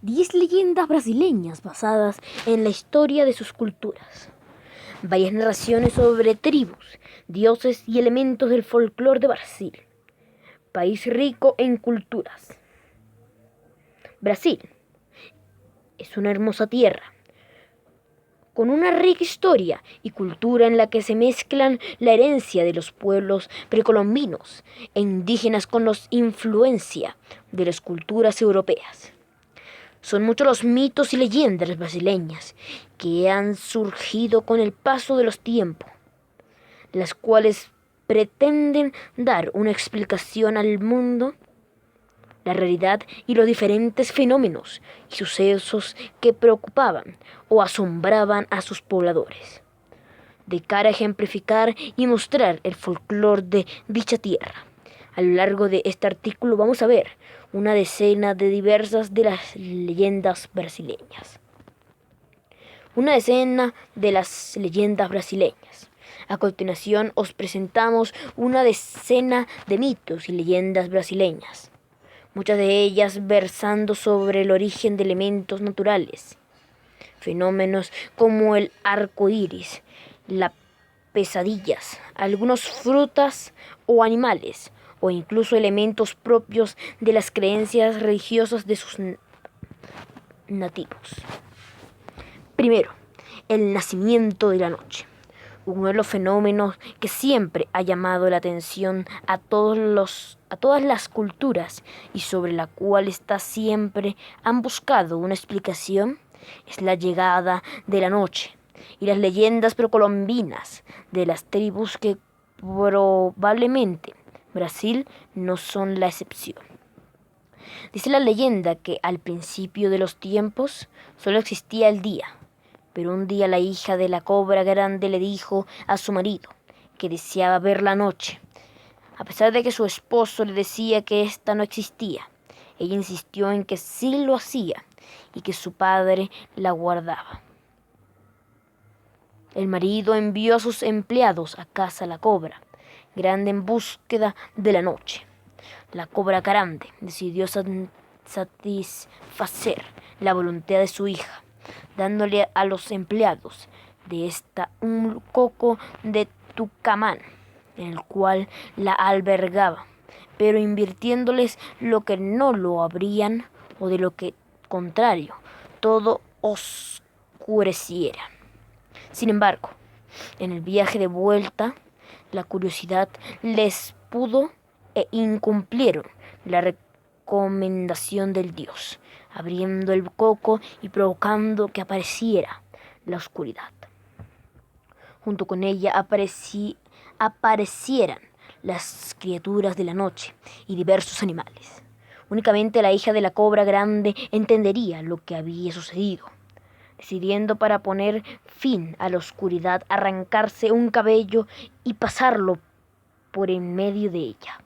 10 leyendas brasileñas basadas en la historia de sus culturas. Varias narraciones sobre tribus, dioses y elementos del folclore de Brasil, país rico en culturas. Brasil es una hermosa tierra, con una rica historia y cultura en la que se mezclan la herencia de los pueblos precolombinos e indígenas con la influencia de las culturas europeas. Son muchos los mitos y leyendas brasileñas que han surgido con el paso de los tiempos, las cuales pretenden dar una explicación al mundo, la realidad y los diferentes fenómenos y sucesos que preocupaban o asombraban a sus pobladores, de cara a ejemplificar y mostrar el folclore de dicha tierra. A lo largo de este artículo vamos a ver una decena de diversas de las leyendas brasileñas. Una decena de las leyendas brasileñas. A continuación os presentamos una decena de mitos y leyendas brasileñas, muchas de ellas versando sobre el origen de elementos naturales, fenómenos como el arco iris, las pesadillas, algunas frutas o animales, o incluso elementos propios de las creencias religiosas de sus nativos. Primero, el nacimiento de la noche. Uno de los fenómenos que siempre ha llamado la atención a todas las culturas y sobre la cual siempre han buscado una explicación es la llegada de la noche y las leyendas precolombinas de las tribus que probablemente Brasil no son la excepción. Dice la leyenda que al principio de los tiempos solo existía el día, pero un día la hija de la cobra grande le dijo a su marido que deseaba ver la noche. A pesar de que su esposo le decía que ésta no existía, ella insistió en que sí lo hacía y que su padre la guardaba. El marido envió a sus empleados a casa la cobra grande en búsqueda de la noche. La cobra grande decidió satisfacer la voluntad de su hija, dándole a los empleados de esta un coco de Tucumán, en el cual la albergaba, pero invirtiéndoles lo que no lo habrían, o de lo que contrario, todo oscureciera. Sin embargo, en el viaje de vuelta, la curiosidad les pudo e incumplieron la recomendación del dios, abriendo el coco y provocando que apareciera la oscuridad. Junto con ella aparecieran las criaturas de la noche y diversos animales. Únicamente la hija de la cobra grande entendería lo que había sucedido, decidiendo para poner fin a la oscuridad arrancarse un cabello y pasarlo por en medio de ella.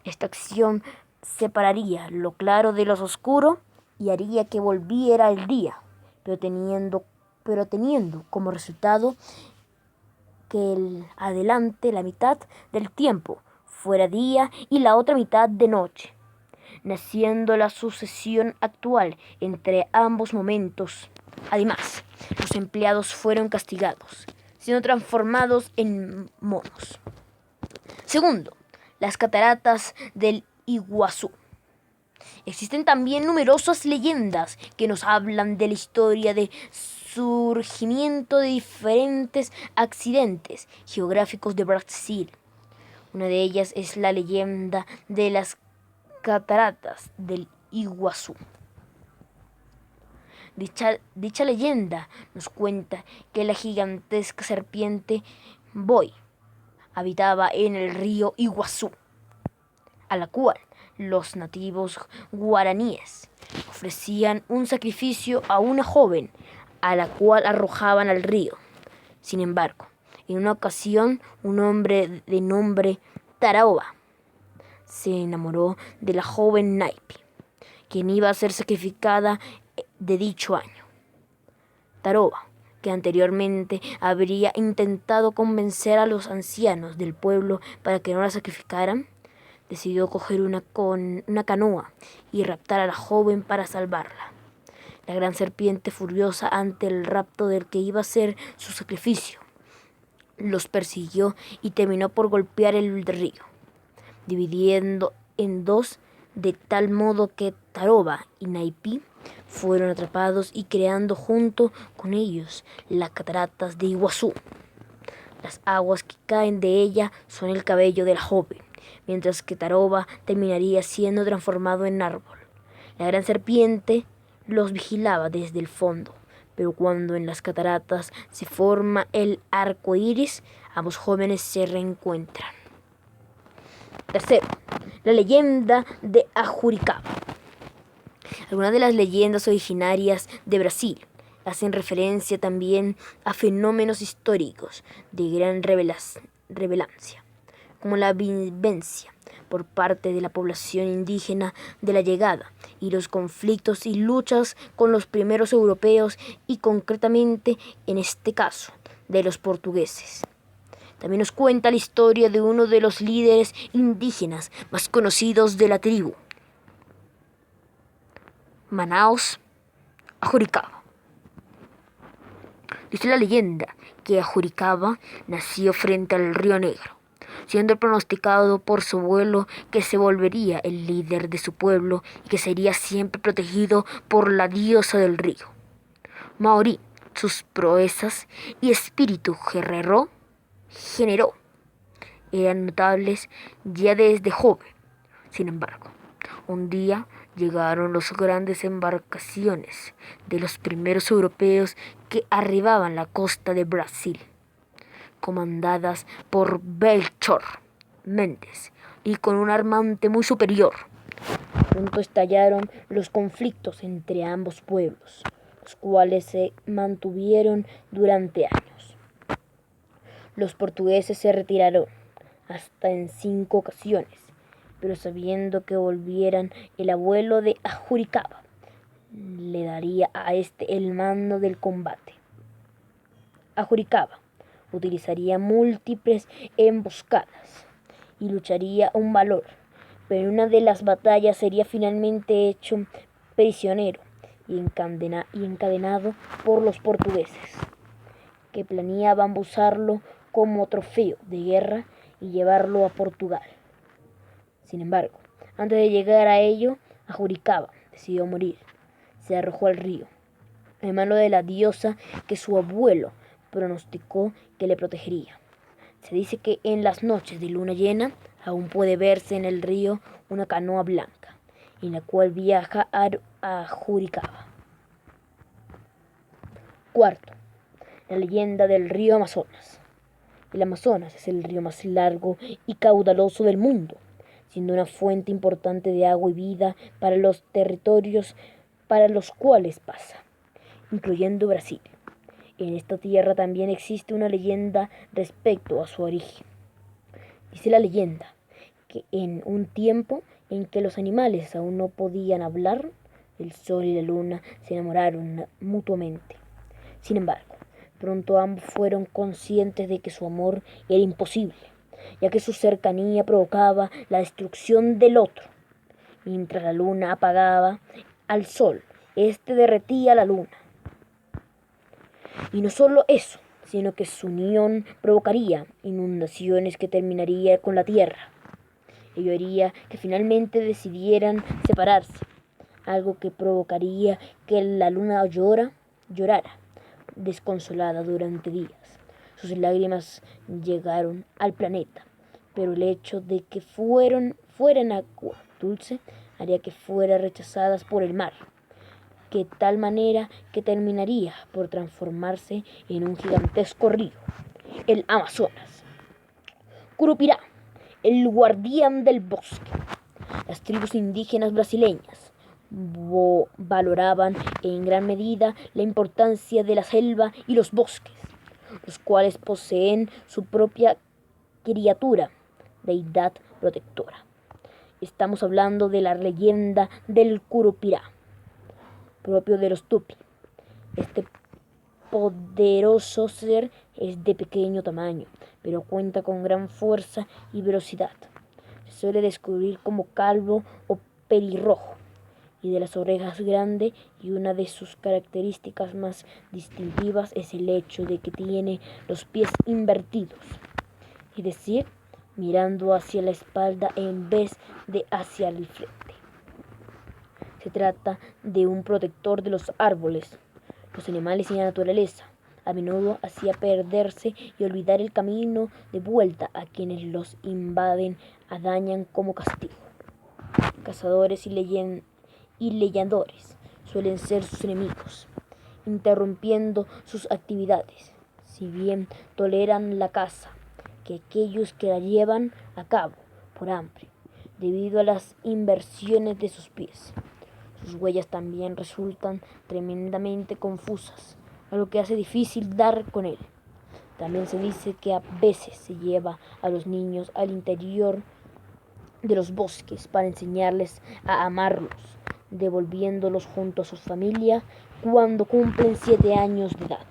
Esta acción separaría lo claro de lo oscuro y haría que volviera el día, pero teniendo como resultado que adelante la mitad del tiempo fuera día y la otra mitad de noche, naciendo la sucesión actual entre ambos momentos. Además, los empleados fueron castigados, siendo transformados en monos. Segundo, las cataratas del Iguazú. Existen también numerosas leyendas que nos hablan de la historia de surgimiento de diferentes accidentes geográficos de Brasil. Una de ellas es la leyenda de las cataratas del Iguazú. Dicha leyenda nos cuenta que la gigantesca serpiente Boi habitaba en el río Iguazú, a la cual los nativos guaraníes ofrecían un sacrificio a una joven, a la cual arrojaban al río. Sin embargo, en una ocasión, un hombre de nombre Taroba se enamoró de la joven Naipe, quien iba a ser sacrificada de dicho año. Taroba, que anteriormente habría intentado convencer a los ancianos del pueblo para que no la sacrificaran, decidió coger una canoa y raptar a la joven para salvarla. la gran serpiente, furiosa ante el rapto del que iba a ser su sacrificio, los persiguió y terminó por golpear el río, dividiendo en dos, de tal modo que Taroba y Naipí fueron atrapados y creando junto con ellos las cataratas de Iguazú. Las aguas que caen de ella son el cabello de la joven, mientras que Taroba terminaría siendo transformado en árbol. La gran serpiente los vigilaba desde el fondo, pero cuando en las cataratas se forma el arco iris, ambos jóvenes se reencuentran. Tercero, la leyenda de Ajuricaba. Algunas de las leyendas originarias de Brasil hacen referencia también a fenómenos históricos de gran relevancia, como la vivencia por parte de la población indígena de la llegada y los conflictos y luchas con los primeros europeos y concretamente, en este caso, de los portugueses. También nos cuenta la historia de uno de los líderes indígenas más conocidos de la tribu, Manaos Ajuricaba. Dice la leyenda que Ajuricaba nació frente al río Negro, siendo pronosticado por su abuelo que se volvería el líder de su pueblo y que sería siempre protegido por la diosa del río. Maorí, sus proezas y espíritu guerrero generó eran notables ya desde joven. Sin embargo, un día llegaron las grandes embarcaciones de los primeros europeos que arribaban a la costa de Brasil, comandadas por Belchor Méndez y con un armante muy superior. Pronto estallaron los conflictos entre ambos pueblos, los cuales se mantuvieron durante años. Los portugueses se retiraron hasta en 5 ocasiones, pero sabiendo que volvieran, el abuelo de Ajuricaba le daría a este el mando del combate. Ajuricaba utilizaría múltiples emboscadas y lucharía un valor, pero en una de las batallas sería finalmente hecho prisionero y encadenado por los portugueses, que planeaban usarlo como trofeo de guerra y llevarlo a Portugal. Sin embargo, antes de llegar a ello, Ajuricaba decidió morir. Se arrojó al río, en mano de la diosa que su abuelo pronosticó que le protegería. Se dice que en las noches de luna llena aún puede verse en el río una canoa blanca, en la cual viaja a Ajuricaba. Cuarto, la leyenda del río Amazonas. El Amazonas es el río más largo y caudaloso del mundo, siendo una fuente importante de agua y vida para los territorios para los cuales pasa, incluyendo Brasil. En esta tierra también existe una leyenda respecto a su origen. Dice la leyenda que en un tiempo en que los animales aún no podían hablar, el sol y la luna se enamoraron mutuamente. Sin embargo, pronto ambos fueron conscientes de que su amor era imposible, ya que su cercanía provocaba la destrucción del otro. Mientras la luna apagaba al sol, este derretía la luna. Y no solo eso, sino que su unión provocaría inundaciones que terminarían con la tierra. Ello haría que finalmente decidieran separarse, algo que provocaría que la luna llorara desconsolada durante días. Sus lágrimas llegaron al planeta, pero el hecho de que fueran agua dulce haría que fueran rechazadas por el mar, de tal manera que terminaría por transformarse en un gigantesco río, el Amazonas. Curupirá, el guardián del bosque. Las tribus indígenas brasileñas valoraban en gran medida la importancia de la selva y los bosques, los cuales poseen su propia criatura, deidad protectora. Estamos hablando de la leyenda del Curupirá, propio de los Tupi. Este poderoso ser es de pequeño tamaño, pero cuenta con gran fuerza y velocidad. Se suele descubrir como calvo o pelirrojo, y de las orejas grande, y una de sus características más distintivas es el hecho de que tiene los pies invertidos, es decir, mirando hacia la espalda en vez de hacia el frente. Se trata de un protector de los árboles, los animales y la naturaleza. A menudo hacía perderse y olvidar el camino de vuelta a quienes los invaden o dañan como castigo. Cazadores y leñadores suelen ser sus enemigos, interrumpiendo sus actividades, si bien toleran la caza, que aquellos que la llevan a cabo por hambre, debido a las inversiones de sus pies. Sus huellas también resultan tremendamente confusas, a lo que hace difícil dar con él. También se dice que a veces se lleva a los niños al interior de los bosques para enseñarles a amarlos, devolviéndolos junto a su familia cuando cumplen 7 años de edad.